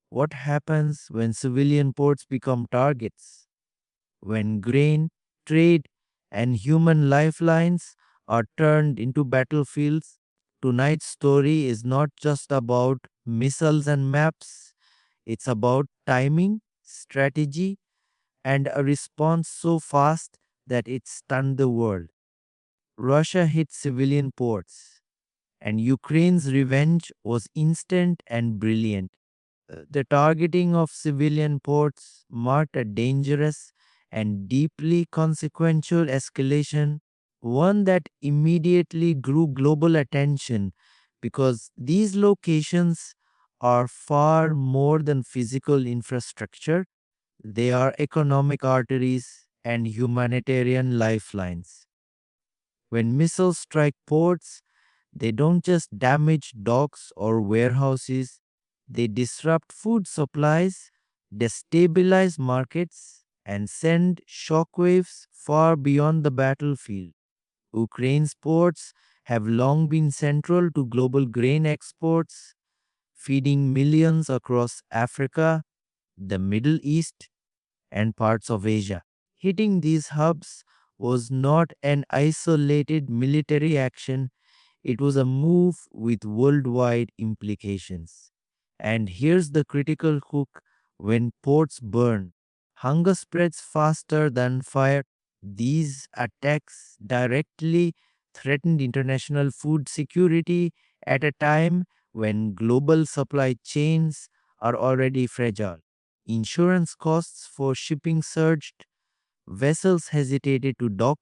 What happens when civilian ports become targets? When grain, trade, and human lifelines are turned into battlefields? Tonight's story is not just about missiles and maps, it's about timing, strategy, and a response so fast that it stunned the world. Russia hit civilian ports, and Ukraine's revenge was instant and brilliant. The targeting of civilian ports marked a dangerous and deeply consequential escalation, one that immediately drew global attention because these locations are far more than physical infrastructure. They are economic arteries and humanitarian lifelines. When missiles strike ports, they don't just damage docks or warehouses, they disrupt food supplies, destabilize markets, and send shockwaves far beyond the battlefield. Ukraine's ports have long been central to global grain exports, feeding millions across Africa, the Middle East, and parts of Asia. Hitting these hubs was not an isolated military action, it was a move with worldwide implications. And here's the critical hook: when ports burn, hunger spreads faster than fire. These attacks directly threatened international food security at a time when global supply chains are already fragile. Insurance costs for shipping surged, vessels hesitated to dock,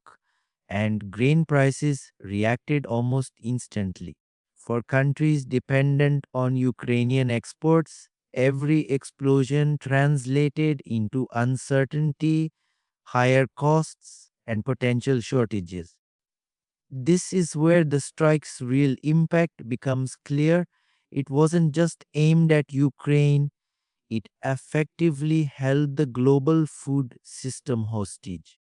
and grain prices reacted almost instantly. For countries dependent on Ukrainian exports, every explosion translated into uncertainty, higher costs, and potential shortages. This is where the strike's real impact becomes clear. It wasn't just aimed at Ukraine, it effectively held the global food system hostage.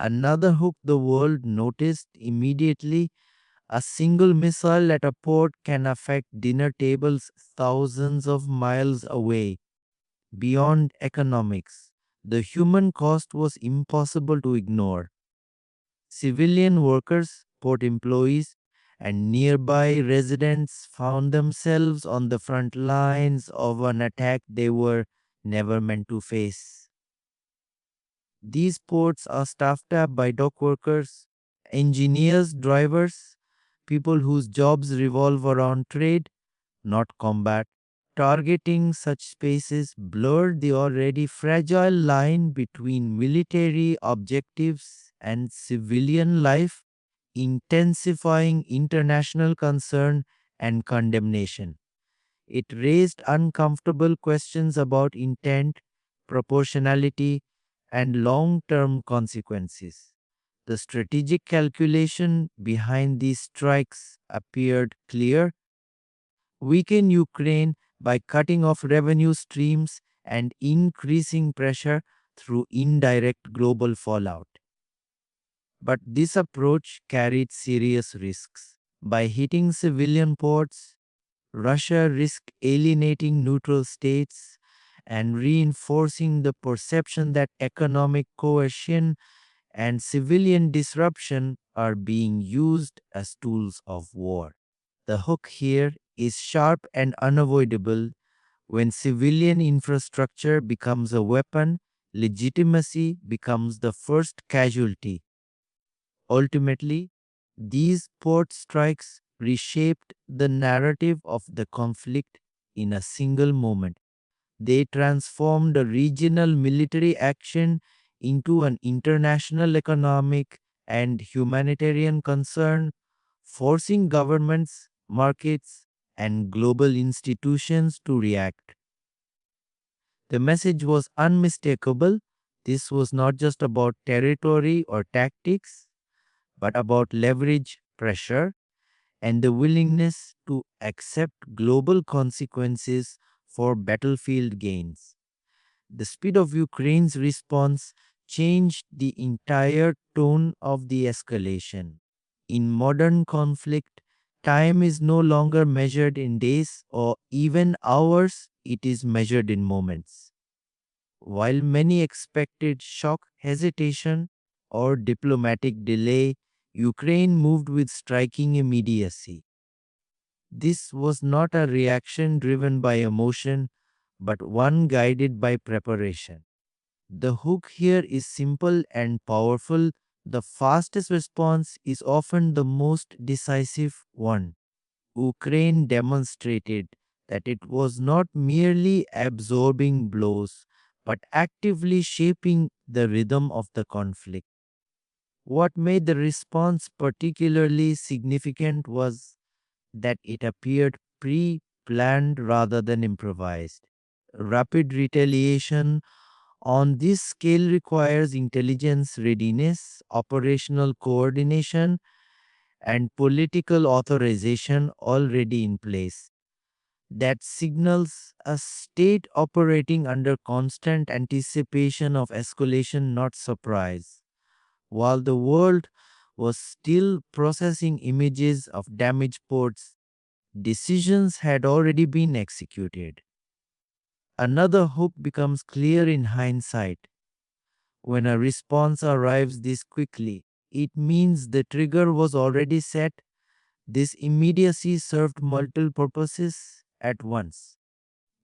Another hook the world noticed immediately: a single missile at a port can affect dinner tables thousands of miles away. Beyond economics, the human cost was impossible to ignore. Civilian workers, port employees, and nearby residents found themselves on the front lines of an attack they were never meant to face. These ports are staffed up by dock workers, engineers, drivers, people whose jobs revolve around trade, not combat. Targeting such spaces blurred the already fragile line between military objectives and civilian life, intensifying international concern and condemnation. It raised uncomfortable questions about intent, proportionality, and long term consequences. The strategic calculation behind these strikes appeared clear: weaken Ukraine by cutting off revenue streams and increasing pressure through indirect global fallout. But this approach carried serious risks. By hitting civilian ports, Russia risked alienating neutral states and reinforcing the perception that economic coercion and civilian disruption are being used as tools of war. The hook here is sharp and unavoidable. When civilian infrastructure becomes a weapon, legitimacy becomes the first casualty. Ultimately, these port strikes reshaped the narrative of the conflict in a single moment. They transformed a regional military action into an international economic and humanitarian concern, forcing governments, markets, and global institutions to react. The message was unmistakable. This was not just about territory or tactics, but about leverage, pressure, and the willingness to accept global consequences for battlefield gains. The speed of Ukraine's response changed the entire tone of the escalation. In modern conflict, time is no longer measured in days or even hours, it is measured in moments. While many expected shock, hesitation, or diplomatic delay, Ukraine moved with striking immediacy. This was not a reaction driven by emotion, but one guided by preparation. The hook here is simple and powerful. The fastest response is often the most decisive one. Ukraine demonstrated that it was not merely absorbing blows, but actively shaping the rhythm of the conflict. What made the response particularly significant was that it appeared pre planned rather than improvised. Rapid retaliation on this scale requires intelligence readiness, operational coordination, and political authorization already in place. That signals a state operating under constant anticipation of escalation, not surprise. While the world was still processing images of damaged ports, decisions had already been executed. Another hook becomes clear in hindsight. When a response arrives this quickly, it means the trigger was already set. This immediacy served multiple purposes at once.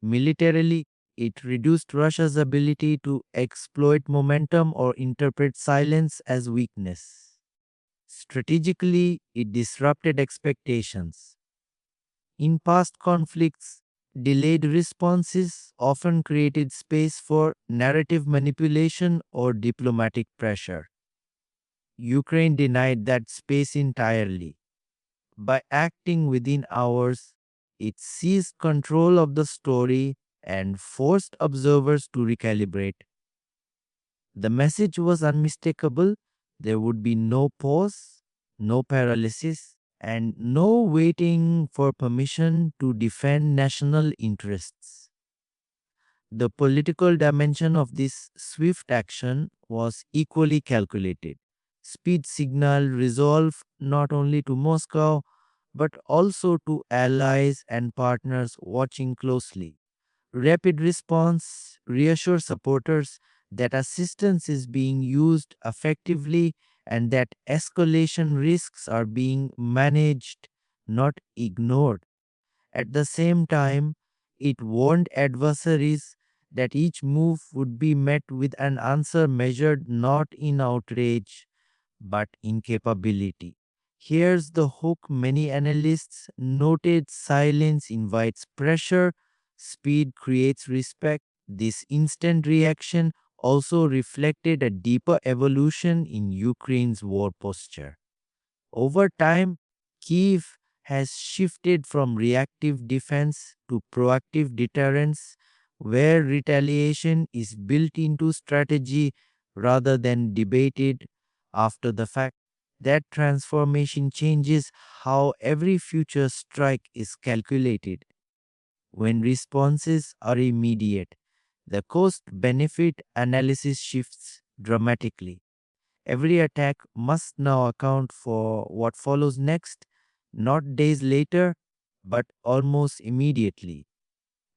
Militarily, it reduced Russia's ability to exploit momentum or interpret silence as weakness. Strategically, it disrupted expectations. In past conflicts, delayed responses often created space for narrative manipulation or diplomatic pressure. Ukraine denied that space entirely. By acting within hours, it seized control of the story and forced observers to recalibrate. The message was unmistakable. There would be no pause, no paralysis, and no waiting for permission to defend national interests. The political dimension of this swift action was equally calculated. Speed signaled resolve not only to Moscow but also to allies and partners watching closely. Rapid response reassures supporters that assistance is being used effectively and that escalation risks are being managed, not ignored. At the same time, it warned adversaries that each move would be met with an answer measured not in outrage but in capability. Here's the hook: many analysts noted silence invites pressure, speed creates respect. This instant reaction also reflected a deeper evolution in Ukraine's war posture. Over time, Kiev has shifted from reactive defense to proactive deterrence, where retaliation is built into strategy rather than debated after the fact. That transformation changes how every future strike is calculated. When responses are immediate, the cost benefit analysis shifts dramatically. Every attack must now account for what follows next, not days later, but almost immediately.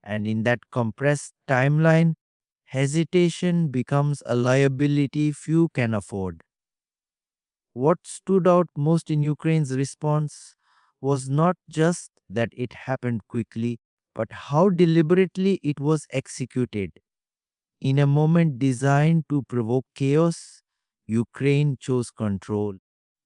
And in that compressed timeline, hesitation becomes a liability few can afford. What stood out most in Ukraine's response was not just that it happened quickly, but how deliberately it was executed. In a moment designed to provoke chaos, Ukraine chose control.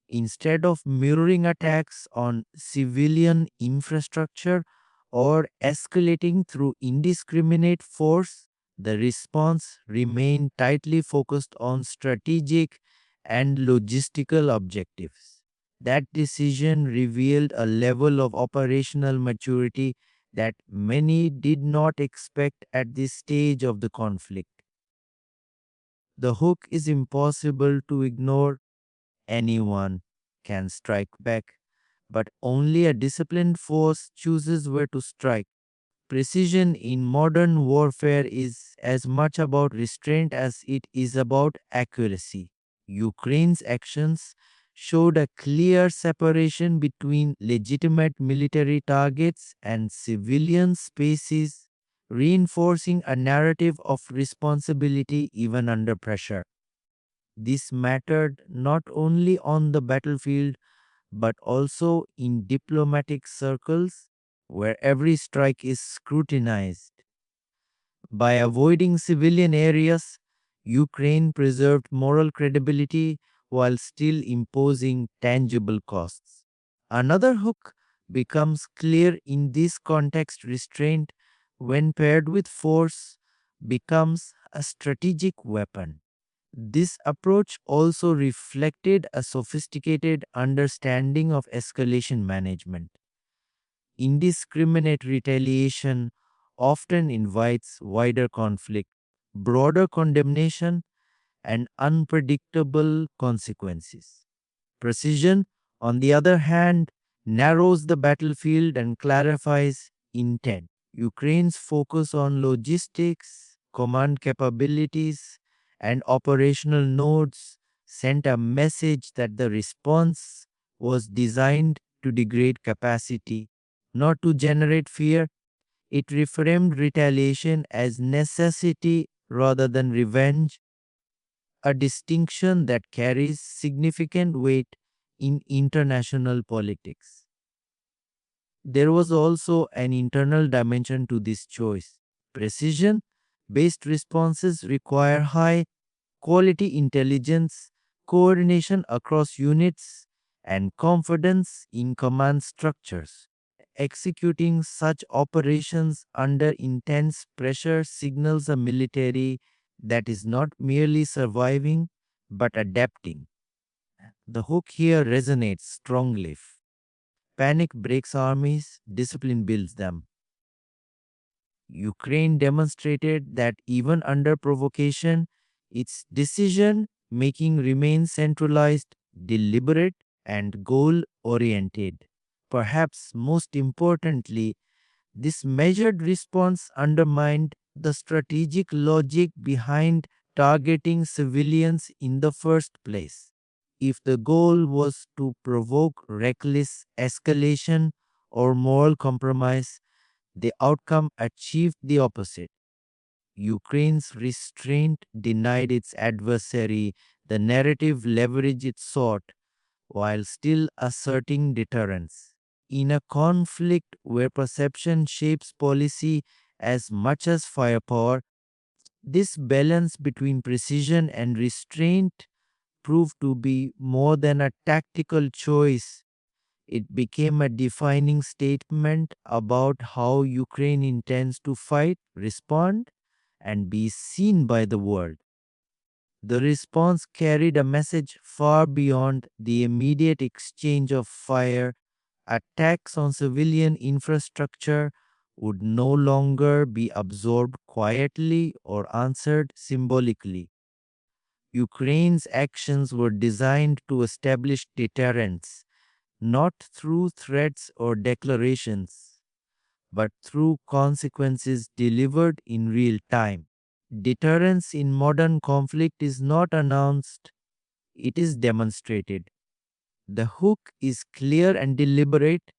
Instead of mirroring attacks on civilian infrastructure or escalating through indiscriminate force, the response remained tightly focused on strategic and logistical objectives. That decision revealed a level of operational maturity that many did not expect at this stage of the conflict. The hook is impossible to ignore. Anyone can strike back, but only a disciplined force chooses where to strike. Precision in modern warfare is as much about restraint as it is about accuracy. Ukraine's actions showed a clear separation between legitimate military targets and civilian spaces. reinforcing a narrative of responsibility even under pressure. This mattered not only on the battlefield but also in diplomatic circles where every strike is scrutinized. By avoiding civilian areas, Ukraine preserved moral credibility while still imposing tangible costs. Another hook becomes clear in this context: restraint, when paired with force, becomes a strategic weapon. This approach also reflected a sophisticated understanding of escalation management. Indiscriminate retaliation often invites wider conflict, broader condemnation, and unpredictable consequences. Precision, on the other hand, narrows the battlefield and clarifies intent. Ukraine's focus on logistics, command capabilities, and operational nodes sent a message that the response was designed to degrade capacity, not to generate fear. It reframed retaliation as necessity rather than revenge, a distinction that carries significant weight in international politics. There was also an internal dimension to this choice. Precision based responses require high quality intelligence, coordination across units, and confidence in command structures. Executing such operations under intense pressure signals a military that is not merely surviving but adapting. The hook here resonates strongly. Panic breaks armies, discipline builds them. Ukraine demonstrated that even under provocation, its decision making remains centralized, deliberate, and goal oriented. Perhaps most importantly, this measured response undermined the strategic logic behind targeting civilians in the first place. If the goal was to provoke reckless escalation or moral compromise, the outcome achieved the opposite. Ukraine's restraint denied its adversary the narrative leverage it sought while still asserting deterrence. In a conflict where perception shapes policy as much as firepower, this balance between precision and restraint proved to be more than a tactical choice. It became a defining statement about how Ukraine intends to fight, respond, and be seen by the world. The response carried a message far beyond the immediate exchange of fire. Attacks on civilian infrastructure would no longer be absorbed quietly or answered symbolically. Ukraine's actions were designed to establish deterrence, not through threats or declarations, but through consequences delivered in real time. Deterrence in modern conflict is not announced, it is demonstrated. The hook is clear and deliberate.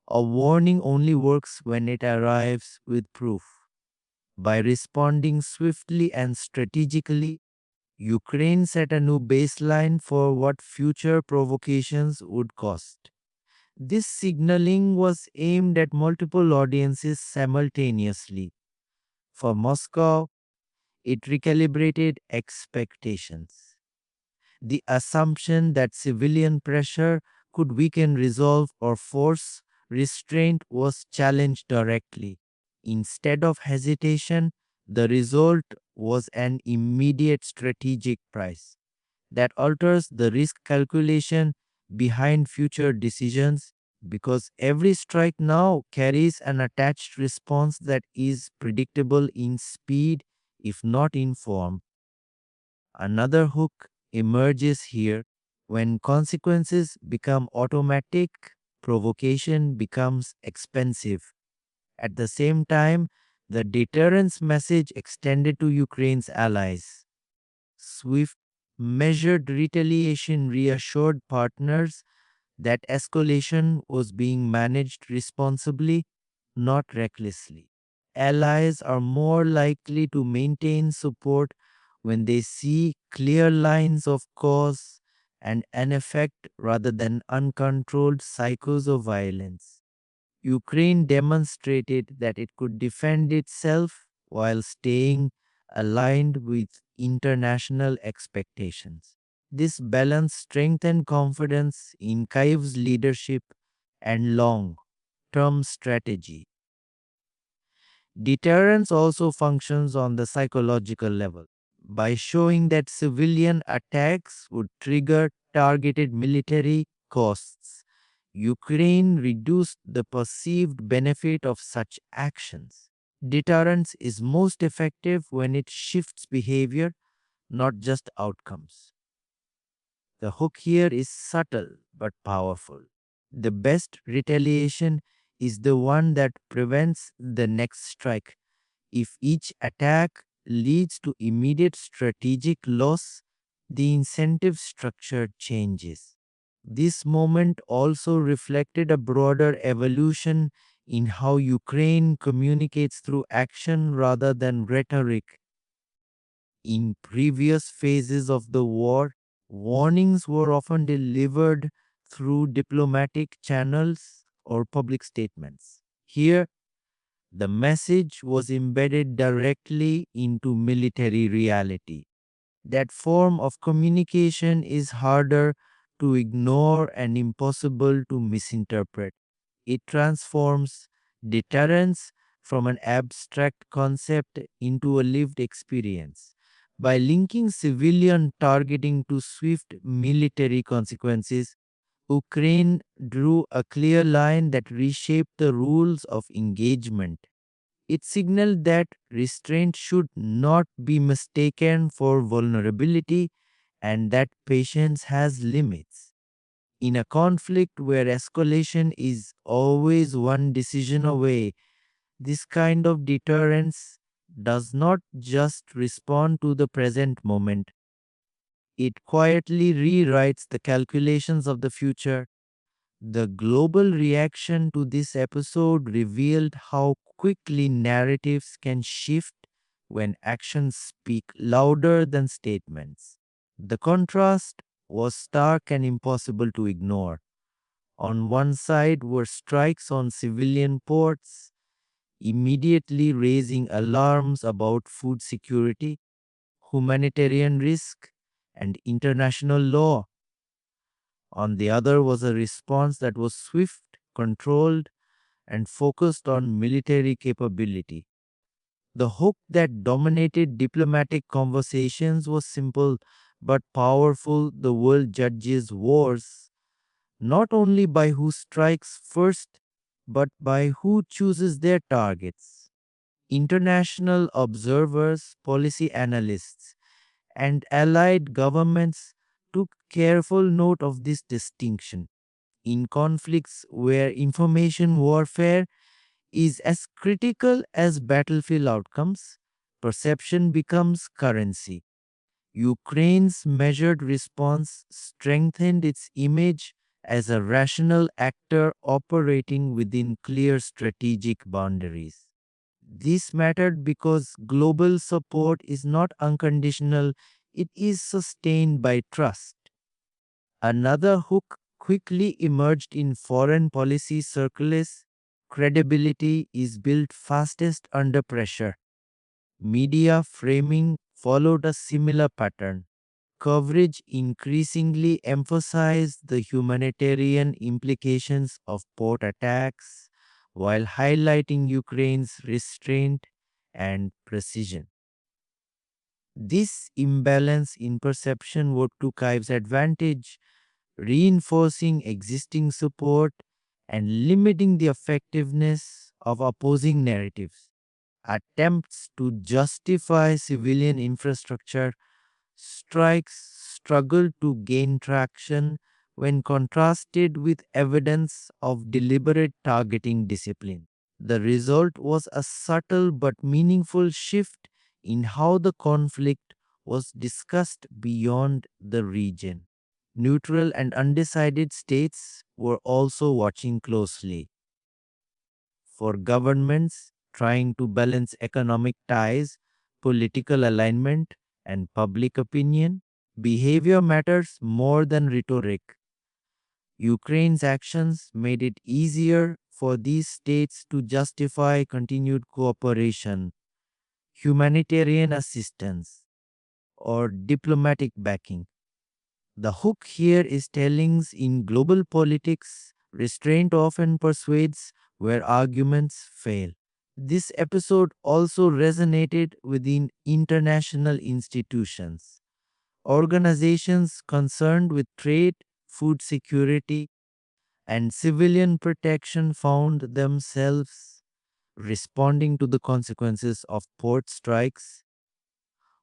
A warning only works when it arrives with proof. By responding swiftly and strategically, Ukraine set a new baseline for what future provocations would cost. This signaling was aimed at multiple audiences simultaneously. For Moscow, it recalibrated expectations. The assumption that civilian pressure could weaken resolve or force restraint was challenged directly. Instead of hesitation, the result was an immediate strategic price that alters the risk calculation behind future decisions, because every strike now carries an attached response that is predictable in speed, if not in form. Another hook emerges here: when consequences become automatic, provocation becomes expensive. At the same time, the deterrence message extended to Ukraine's allies. Swift, measured retaliation reassured partners that escalation was being managed responsibly, not recklessly. allies are more likely to maintain support when they see clear lines of cause and an effect rather than uncontrolled cycles of violence. Ukraine demonstrated that it could defend itself while staying aligned with international expectations. This balance strengthened confidence in Kyiv's leadership and long term strategy. Deterrence also functions on the psychological level by showing that civilian attacks would trigger targeted military costs. Ukraine reduced the perceived benefit of such actions. Deterrence is most effective when it shifts behavior, not just outcomes. The hook here is subtle but powerful. The best retaliation is the one that prevents the next strike. If each attack leads to immediate strategic loss, the incentive structure changes. This moment also reflected a broader evolution in how Ukraine communicates through action rather than rhetoric. In previous phases of the war, warnings were often delivered through diplomatic channels or public statements. Here, the message was embedded directly into military reality. That form of communication is harder to ignore and impossible to misinterpret. It transforms deterrence from an abstract concept into a lived experience. By linking civilian targeting to swift military consequences, Ukraine drew a clear line that reshaped the rules of engagement. It signaled that restraint should not be mistaken for vulnerability and that patience has limits. In a conflict where escalation is always one decision away, this kind of deterrence does not just respond to the present moment, it quietly rewrites the calculations of the future. The global reaction to this episode revealed how quickly narratives can shift when actions speak louder than statements. The contrast was stark and impossible to ignore. On one side were strikes on civilian ports, immediately raising alarms about food security, humanitarian risk, and international law. On the other was a response that was swift, controlled, and focused on military capability. The hook that dominated diplomatic conversations was simple but powerful. The world judges wars not only by who strikes first, but by who chooses their targets. International observers, policy analysts, and allied governments took careful note of this distinction. In conflicts where information warfare is as critical as battlefield outcomes, perception becomes currency. Ukraine's measured response strengthened its image as a rational actor operating within clear strategic boundaries. This mattered because global support is not unconditional, it is sustained by trust. Another hook quickly emerged in foreign policy circles. Credibility is built fastest under pressure. Media framing followed a similar pattern. Coverage increasingly emphasized the humanitarian implications of port attacks while highlighting Ukraine's restraint and precision. This imbalance in perception worked to Kyiv's advantage, reinforcing existing support and limiting the effectiveness of opposing narratives. Attempts to justify civilian infrastructure strikes struggled to gain traction when contrasted with evidence of deliberate targeting discipline. The result was a subtle but meaningful shift in how the conflict was discussed beyond the region. Neutral and undecided states were also watching closely. For governments, trying to balance economic ties, political alignment, and public opinion. Behavior matters more than rhetoric. Ukraine's actions made it easier for these states to justify continued cooperation, humanitarian assistance, or diplomatic backing. The hook here is tellings in global politics. Restraint often persuades where arguments fail. This episode also resonated within international institutions. Organizations concerned with trade, food security, and civilian protection found themselves responding to the consequences of port strikes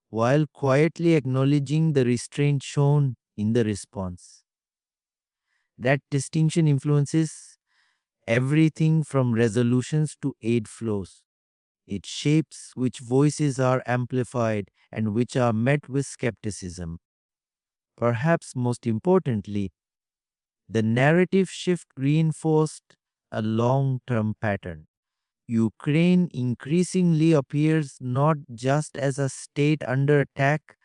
while quietly acknowledging the restraint shown in the response. That distinction influences everything from resolutions to aid flows. It shapes which voices are amplified and which are met with skepticism. Perhaps most importantly, the narrative shift reinforced a long term pattern. Ukraine increasingly appears not just as a state under attack,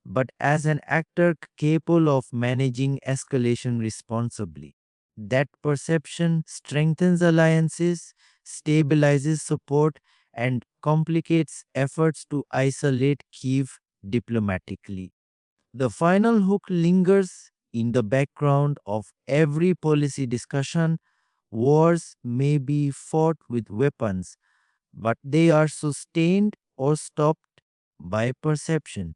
but as an actor capable of managing escalation responsibly. That perception strengthens alliances, stabilizes support, and complicates efforts to isolate Kiev diplomatically. The final hook lingers in the background of every policy discussion. Wars may be fought with weapons, but they are sustained or stopped by perception.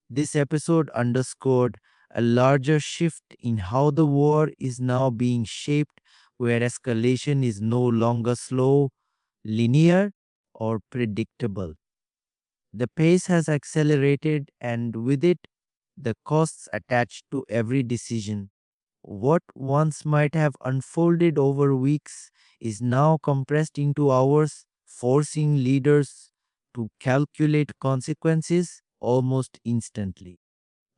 This episode underscored a larger shift in how the war is now being shaped, where escalation is no longer slow, linear, or predictable. The pace has accelerated, and with it, the costs attached to every decision. What once might have unfolded over weeks is now compressed into hours, forcing leaders to calculate consequences almost instantly.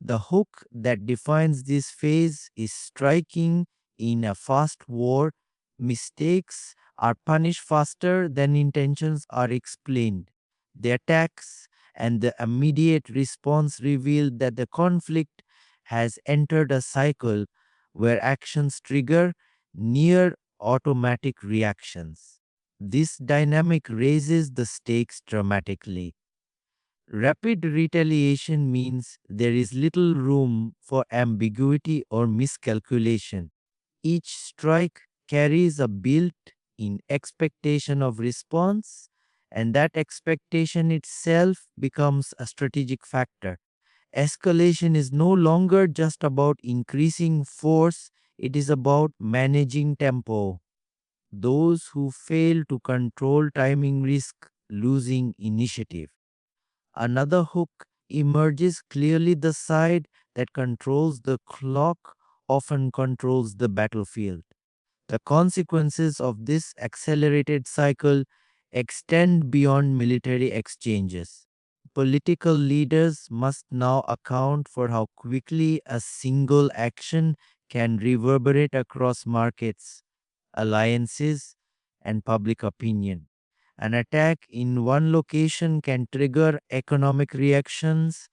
The hook that defines this phase is striking. In a fast war. Mistakes are punished faster than intentions are explained. The attacks and the immediate response reveal that the conflict has entered a cycle where actions trigger near automatic reactions. This dynamic raises the stakes dramatically. Rapid retaliation means there is little room for ambiguity or miscalculation. Each strike carries a built in expectation of response, and that expectation itself becomes a strategic factor. Escalation is no longer just about increasing force, it is about managing tempo. Those who fail to control timing risk losing initiative. Another hook emerges clearly: the side that controls the clock often controls the battlefield. The consequences of this accelerated cycle extend beyond military exchanges. Political leaders must now account for how quickly a single action can reverberate across markets, alliances, and public opinion. An attack in one location can trigger economic reactions,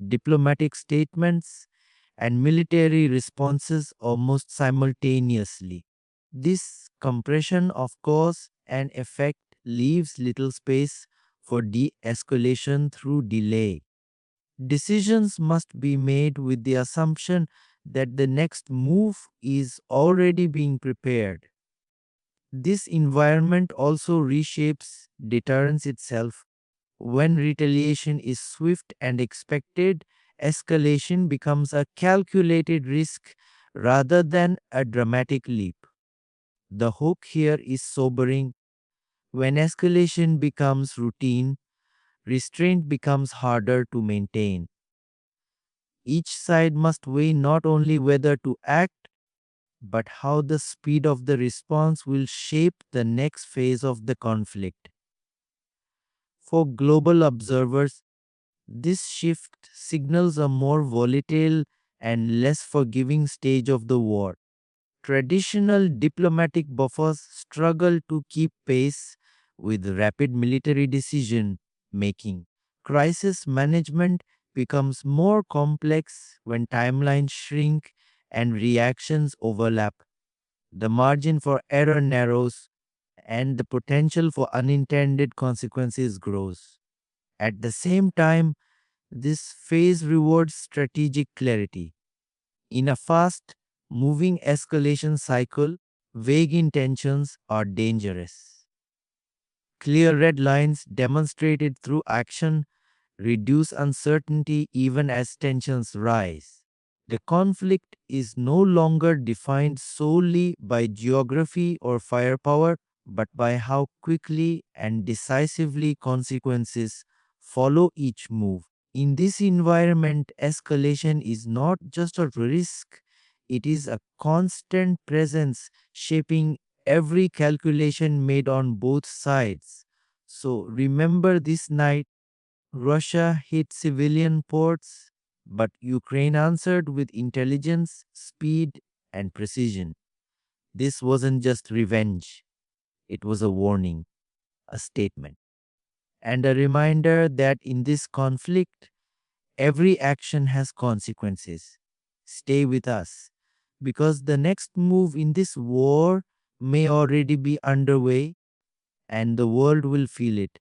diplomatic statements, and military responses almost simultaneously. This compression of cause and effect leaves little space for de escalation through delay. Decisions must be made with the assumption that the next move is already being prepared. This environment also reshapes deterrence itself. When retaliation is swift and expected, escalation becomes a calculated risk rather than a dramatic leap. The hook here is sobering. When escalation becomes routine, restraint becomes harder to maintain. Each side must weigh not only whether to act, but how the speed of the response will shape the next phase of the conflict. For global observers, this shift signals a more volatile and less forgiving stage of the war. Traditional diplomatic buffers struggle to keep pace with rapid military decision making. Crisis management becomes more complex when timelines shrink and reactions overlap. The margin for error narrows and the potential for unintended consequences grows. At the same time, this phase rewards strategic clarity. In a fast moving escalation cycle, vague intentions are dangerous. Clear red lines demonstrated through action reduce uncertainty even as tensions rise. The conflict is no longer defined solely by geography or firepower, but by how quickly and decisively consequences follow each move. In this environment, escalation is not just a risk, it is a constant presence shaping every calculation made on both sides. So remember this night, Russia hit civilian ports, but Ukraine answered with intelligence, speed, and precision. This wasn't just revenge, it was a warning, a statement, and a reminder that in this conflict, every action has consequences. Stay with us, because the next move in this war may already be underway and the world will feel it.